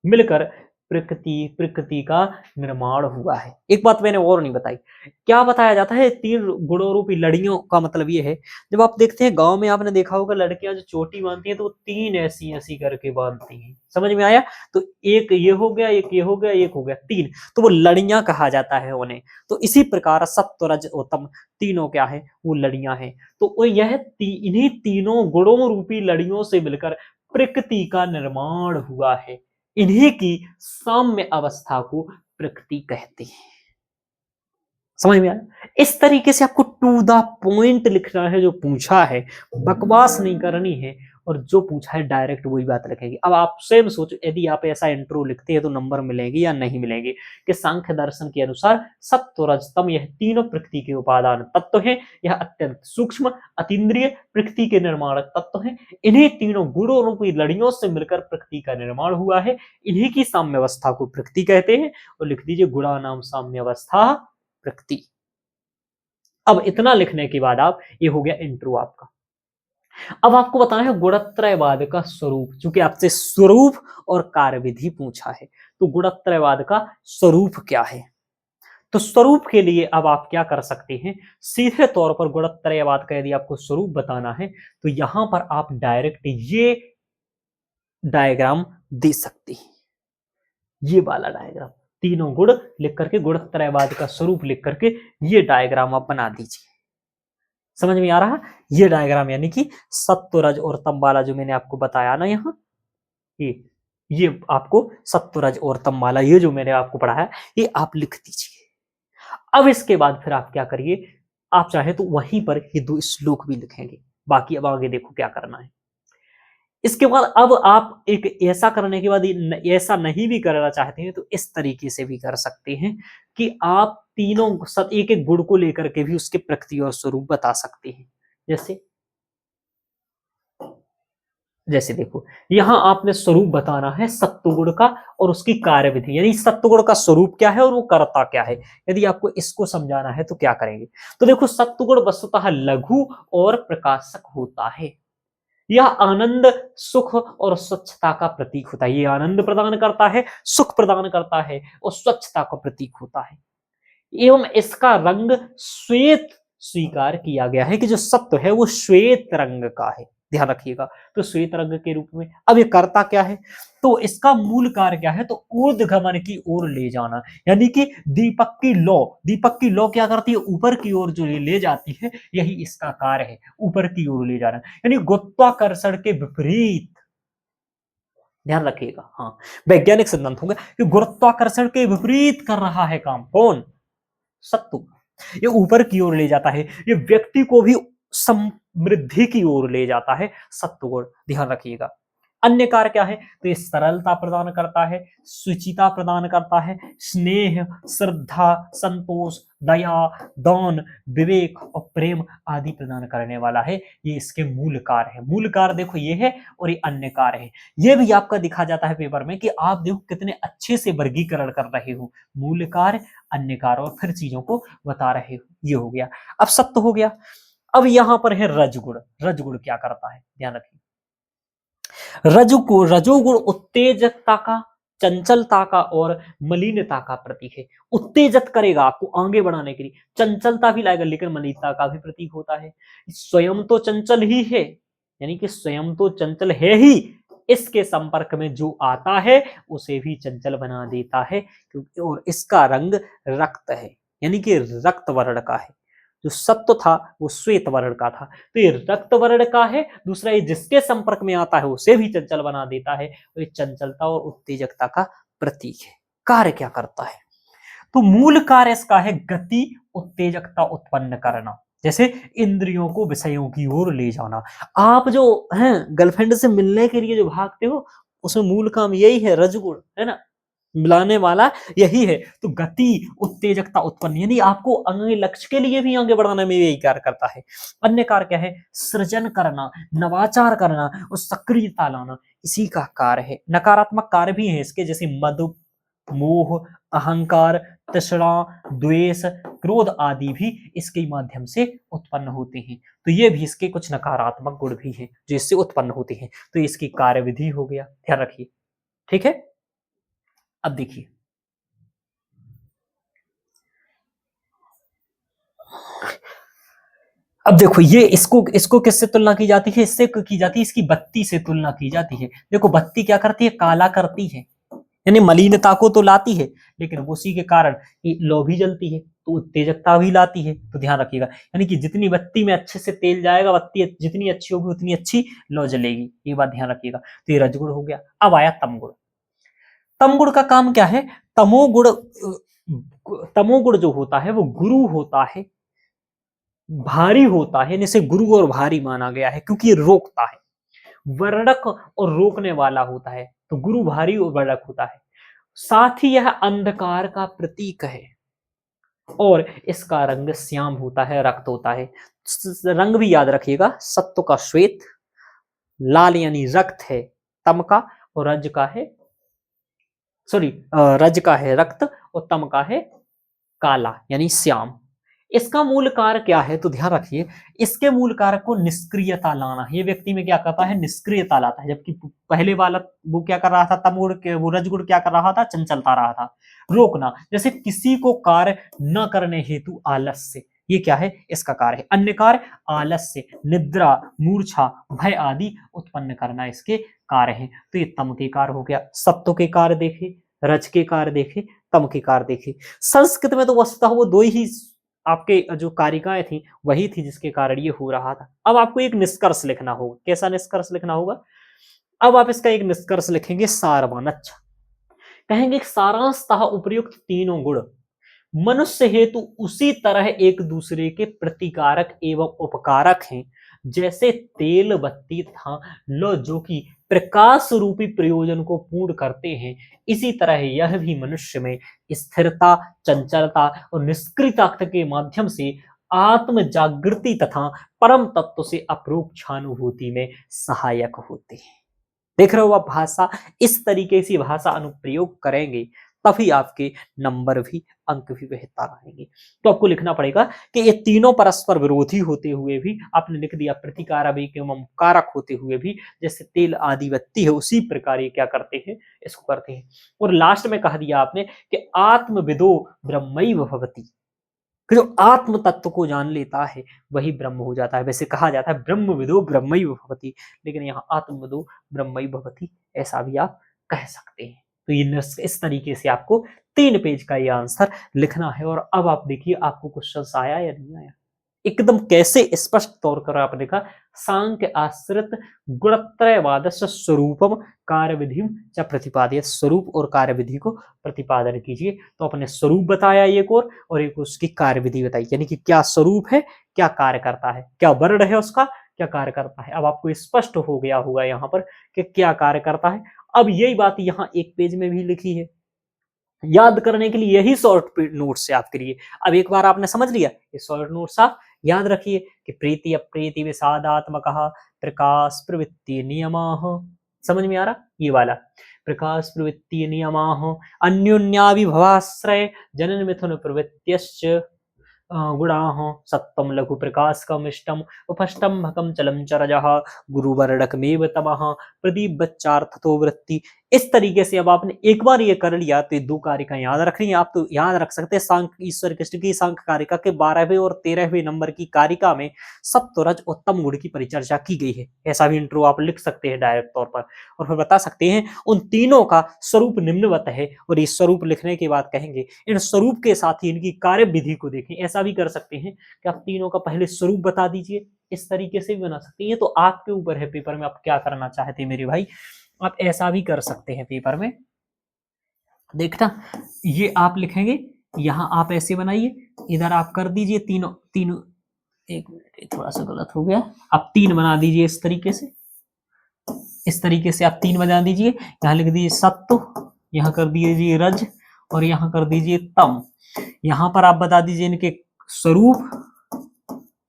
मिलकर प्रकृति का निर्माण हुआ है। एक बात मैंने और नहीं बताई, क्या बताया जाता है? तीन गुणों रूपी लड़ियों का मतलब ये है, जब आप देखते हैं गांव में, आपने देखा होगा लड़कियां जो चोटी बांधती हैं तो वो तीन ऐसी ऐसी करके बांधती हैं। समझ में आया? तो एक ये हो गया, एक ये हो गया, एक हो गया, तीन, तो वो लड़ियां कहा जाता है उन्हें। तो इसी प्रकार सत्व रज और तम तीनों क्या है? वो लड़ियां हैं। तो वो इन्हीं तीनों गुणों रूपी लड़ियों से मिलकर प्रकृति का निर्माण हुआ है। इन्हीं की साम्य अवस्था को प्रकृति कहते हैं। समझ में आया? इस तरीके से आपको टू द पॉइंट लिखना है, जो पूछा है, बकवास नहीं करनी है, और जो पूछा है डायरेक्ट वही बात लिखेगी। अब आप स्वयं सोचो, यदि आप ऐसा इंट्रो लिखते हैं तो नंबर मिलेंगे या नहीं मिलेंगे? कि सांख्य दर्शन के अनुसार सत्व रज तम यह तीनों प्रकृति के उपादान तत्व हैं। यह अत्यंत सूक्ष्म अतीन्द्रिय प्रकृति के निर्माणक तत्व हैं। इन्हीं तीनों गुणों रूपी लड़ियों से मिलकर प्रकृति का निर्माण हुआ है। इन्हीं की साम्य अवस्था को प्रकृति कहते हैं। और लिख दीजिए गुणा नाम साम्य अवस्था प्रकृति। अब इतना लिखने के बाद आप, ये हो गया इंट्रो आपका। अब आपको बताना है गुणत्रयवाद का स्वरूप, क्योंकि आपसे स्वरूप और कार्यविधि पूछा है। तो गुणत्रयवाद का स्वरूप क्या है? तो स्वरूप के लिए अब आप क्या कर सकते हैं? सीधे तौर पर गुणत्रयवाद का यदि आपको स्वरूप बताना है तो यहां पर आप डायरेक्ट ये डायग्राम दे सकते हैं। ये वाला डायग्राम, तीनों गुण लिख करके, गुणत्रयवाद का स्वरूप लिख करके ये डायग्राम आप बना दीजिए। समझ में आ रहा? ये डायग्राम यानी कि सत्व रज और तम वाला जो मैंने आपको बताया ना, यहाँ ये आपको सत्व रज और तम वाला ये जो मैंने आपको पढ़ाया, ये आप लिख दीजिए। अब इसके बाद फिर आप क्या करिए, आप चाहे तो वहीं पर ये दो श्लोक भी लिखेंगे। बाकी अब आगे देखो क्या करना है। इसके बाद अब आप एक ऐसा करने के बाद ऐसा नहीं भी करना चाहते हैं तो इस तरीके से भी कर सकते हैं कि आप तीनों एक एक गुण को लेकर के भी उसके प्रकृति और स्वरूप बता सकते हैं। जैसे देखो, यहां आपने स्वरूप बताना है सत्वगुण का और उसकी कार्यविधि, यानी सत्वगुण का स्वरूप क्या है और वो करता क्या है। यदि आपको इसको समझाना है तो क्या करेंगे? तो देखो, सत्वगुण वस्तुतः लघु और प्रकाशक होता है। यह आनंद, सुख और स्वच्छता का प्रतीक होता है। ये आनंद प्रदान करता है, सुख प्रदान करता है और स्वच्छता का प्रतीक होता है। एवं इसका रंग श्वेत स्वीकार किया गया है कि जो सत्व है वो श्वेत रंग का है। ध्यान रखिएगा। तो श्वेत रंग के रूप में अब ये करता क्या है? तो इसका मूल कार्य क्या है? तो ऊर्ध्वगमन की ओर ले जाना, यानी कि दीपक की लौ क्या करती है? ऊपर की ओर जो ले जाती है, यही इसका कार्य है, ऊपर की ओर ले जाना, यानी गुरुत्वाकर्षण के विपरीत। ध्यान रखिएगा। हाँ, वैज्ञानिक सिद्धांत होगा कि गुरुत्वाकर्षण के विपरीत कर रहा है काम। कौन? सत्व। ये ऊपर की ओर ले जाता है, ये व्यक्ति को भी समृद्धि की ओर ले जाता है सत्व गुण। ध्यान रखिएगा। अन्य कार्य क्या है? तो ये सरलता प्रदान करता है, शुचिता प्रदान करता है, स्नेह, श्रद्धा, संतोष, दया, दान, विवेक और प्रेम आदि प्रदान करने वाला है। ये इसके मूल कार्य है। मूल कार्य देखो ये है और ये अन्य कार्य है। ये भी आपका दिखा जाता है पेपर में कि आप देखो कितने अच्छे से वर्गीकरण कर रहे हो। मूल कार्य, अन्य कार्य और फिर चीजों को बता रहे हो। ये हो गया। अब सत्य हो गया। अब यहां पर है रजगुण। रजगुण क्या करता है? ध्यान रखिए। रजोगुण उत्तेजकता का, चंचलता का और मलिनता का प्रतीक है। उत्तेजित करेगा आपको आगे बढ़ाने के लिए, चंचलता भी लाएगा, लेकिन मलिनता का भी प्रतीक होता है। स्वयं तो चंचल ही है, यानी कि स्वयं तो चंचल है ही, इसके संपर्क में जो आता है उसे भी चंचल बना देता है। क्योंकि और इसका रंग रक्त है, यानी कि रक्त वर्ण का है। जो सत्व था वो श्वेत वर्ण का था, तो ये रक्त वर्ण का है। दूसरा, ये जिसके संपर्क में आता है उसे भी चंचल बना देता है, और ये चंचलता और उत्तेजकता का प्रतीक है। कार्य क्या करता है? तो मूल कार्य इसका है गति, उत्तेजकता उत्पन्न करना, जैसे इंद्रियों को विषयों की ओर ले जाना। आप जो हैं गर्लफ्रेंड से मिलने के लिए जो भागते हो, उसमें मूल काम यही है, रजगुण है ना, मिलाने वाला यही है। तो गति, उत्तेजकता उत्पन्न, यानी आपको आगे लक्ष्य के लिए भी आगे बढ़ाने में यही कार्य करता है। अन्य कार्य क्या है? सृजन करना, नवाचार करना और सक्रियता लाना, इसी का कार्य है। नकारात्मक कार्य भी है इसके, जैसे मद, मोह, अहंकार, तृष्णा, द्वेष, क्रोध आदि भी इसके माध्यम से उत्पन्न होते हैं। तो ये भी इसके कुछ नकारात्मक गुण भी हैं जो इससे उत्पन्न होते हैं। तो इसकी कार्यविधि हो गया, ध्यान रखिए। ठीक है, अब देखिए, अब देखो ये इसको किससे तुलना की जाती है? इससे की जाती है, इसकी बत्ती से तुलना की जाती है। देखो बत्ती क्या करती है? काला करती है, यानी मलिनता को तो लाती है, लेकिन उसी के कारण ये लौ भी जलती है तो उत्तेजकता भी लाती है। तो ध्यान रखिएगा, यानी कि जितनी बत्ती में अच्छे से तेल जाएगा, बत्ती जितनी अच्छी होगी उतनी अच्छी लौ जलेगी, ये बात ध्यान रखिएगा। तो ये रजगुण हो गया। अब आया तमगुण। तमगुण का काम क्या है? तमोगुण जो होता है वो गुरु होता है, भारी होता है, इसे गुरु और भारी माना गया है क्योंकि ये रोकता है, वर्णक और रोकने वाला होता है। तो गुरु भारी और वर्णक होता है। साथ ही यह अंधकार का प्रतीक है और इसका रंग श्याम होता है, रक्त होता है। रंग भी याद रखिएगा, सत्व का श्वेत, लाल यानी रक्त है तम का, और रज का है रज का है रक्त, और तम का है काला यानी श्याम। इसका मूल कार्य क्या है? तो ध्यान रखिए, इसके मूल कार्य को निष्क्रियता लाना है। ये व्यक्ति में क्या करता है? निष्क्रियता लाता है। जबकि पहले वाला वो क्या कर रहा था? तमगुण के वो रजगुण क्या कर रहा था? चंचलता रहा था, रोकना। जैसे किसी को कार्य न करने हेतु आलस्य, ये क्या है? इसका कार्य है। अन्य कार्य आलस्य, निद्रा, मूर्छा, भय आदि उत्पन्न करना इसके कार्य है। तो ये तम के कार्य हो गया। सत्व के कार्य देखे, रज के कार्य देखे, तम के कार्य देखे। संस्कृत में तो वस्तुतः वो दो ही आपके जो कारिकाएं थी वही थी जिसके कारण ये हो रहा था। अब आपको एक निष्कर्ष लिखना होगा। कैसा निष्कर्ष लिखना होगा? अब आप इसका एक निष्कर्ष लिखेंगे, सारवान। अच्छा, कहेंगे सारांशतः उपर्युक्त तीनों गुण मनुष्य हेतु उसी तरह एक दूसरे के प्रतिकारक एवं उपकारक हैं जैसे तेल, बत्ती तथा लौ जो कि प्रकाश रूपी प्रयोजन को पूर्ण करते हैं, इसी तरह यह भी मनुष्य में स्थिरता, चंचलता और निष्क्रियता के माध्यम से आत्म जागृति तथा परम तत्व से अपरोक्षानुभूति में सहायक होते हैं। देख रहे हो आप, भाषा इस तरीके से भाषा अनुप्रयोग करेंगे तभी आपके नंबर भी, अंक भी बेहतर आएंगे। तो आपको लिखना पड़ेगा कि ये तीनों परस्पर विरोधी होते हुए भी, आपने लिख दिया प्रतिकारक एवं कारक होते हुए भी, जैसे तेल आदि बत्ती है उसी प्रकार ये क्या करते हैं? इसको करते हैं। और लास्ट में कह दिया आपने कि आत्मविदो ब्रह्मैव भवति, कि जो आत्म तत्व को जान लेता है वही ब्रह्म हो जाता है। वैसे कहा जाता है ब्रह्मविदो ब्रह्मैव भवति, लेकिन यहाँ आत्मविदो ब्रह्मैव भवति ऐसा भी आप कह सकते हैं। तो ये इस तरीके से आपको 3 पेज का ये आंसर लिखना है। और अब आप देखिए आपको क्वेश्चन आया या नहीं आया, एकदम कैसे स्पष्ट तौर पर आपने देखा। सांख्य आश्रित गुणत्रयवादस्य स्वरूपम कार्यविधिम च प्रतिपादित, स्वरूप और कार्यविधि को प्रतिपादन कीजिए। तो अपने स्वरूप बताया एक और एक उसकी कार्यविधि बताई, यानी कि क्या स्वरूप है, क्या कार्य करता है, क्या वर्ण है उसका, क्या कार्य करता है। अब आपको स्पष्ट हो गया होगा यहाँ पर कि क्या कार्य करता है। अब यही बात यहाँ एक पेज में भी लिखी है, याद करने के लिए यही शॉर्ट नोट्स है आपके लिए। अब एक बार आपने समझ लिया, ये शॉर्ट नोट्स आप याद रखिए कि प्रीति अप्रीति विषादात्मक प्रकाश प्रवृत्ति नियमाः, समझ में आ रहा? ये वाला प्रकाश प्रवृत्ति नियमाः अन्योन्याविभवाश्रय जनन मिथुन प्रवृत्त्यश्च गुणाः सत्वं लघु प्रकाशकम् इष्टम् उपष्टम्भकं चलं चरजः गुरुवर्णकमेव तमः प्रदीपच्चार्थतो वृत्ति। इस तरीके से अब आपने एक बार ये कर लिया तो ये 2 कारिका याद रख रही हैं आप। तो याद रख सकते हैं सांख्य ईश्वर कृष्ण की सांख्य कारिका के 12वें और 13वें नंबर की कारिका में सत्व, रज और तम गुण की परिचर्चा की गई है। ऐसा भी इंट्रो आप लिख सकते हैं डायरेक्ट तौर पर, और फिर बता सकते हैं उन तीनों का स्वरूप निम्नवत है। और इस स्वरूप लिखने के बाद कहेंगे इन स्वरूप के साथ ही इनकी कार्य विधि को देखें। ऐसा भी कर सकते हैं कि आप तीनों का पहले स्वरूप बता दीजिए, इस तरीके से भी बना सकते हैं। तो आपके ऊपर है पेपर में आप क्या करना चाहते हैं मेरे भाई, आप ऐसा भी कर सकते हैं पेपर में। देखना, ये आप लिखेंगे, यहां आप ऐसे बनाइए, इधर आप कर दीजिए तीनों तीनों, एक मिनट थोड़ा सा गलत हो गया, आप 3 बना दीजिए इस तरीके से, इस तरीके से आप 3 बना दीजिए। यहाँ लिख दीजिए सत्व, यहाँ कर दीजिए रज, और यहाँ कर दीजिए तम। यहाँ पर आप बता दीजिए इनके स्वरूप,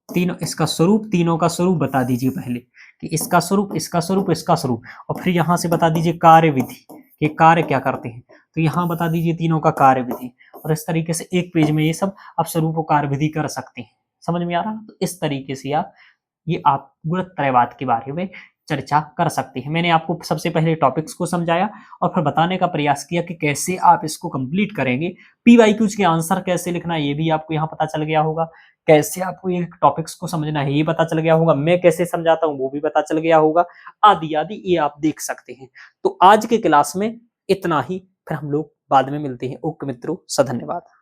तीनों, इसका स्वरूप, तीनों का स्वरूप बता दीजिए पहले कि इसका स्वरूप, इसका स्वरूप, इसका स्वरूप, और फिर यहाँ से बता दीजिए कार्य विधि कि कार्य क्या करते हैं। तो यहाँ बता दीजिए तीनों का कार्य विधि, और इस तरीके से एक पेज में ये सब आप स्वरूपकार विधि कर सकते हैं। समझ में आ रहा है? तो इस तरीके से आप गुणत्रयवाद के बारे में चर्चा कर सकते हैं। मैंने आपको सबसे पहले टॉपिक्स को समझाया और फिर बताने का प्रयास किया कि कैसे आप इसको कंप्लीट करेंगे। पीवाईक्यूज के आंसर कैसे लिखना है ये भी आपको यहाँ पता चल गया होगा। कैसे आपको ये टॉपिक्स को समझना है ये पता चल गया होगा। मैं कैसे समझाता हूँ वो भी पता चल गया होगा। आदि आदि ये आप देख सकते हैं। तो आज के क्लास में इतना ही, फिर हम लोग बाद में मिलते हैं। ओके मित्रों, धन्यवाद।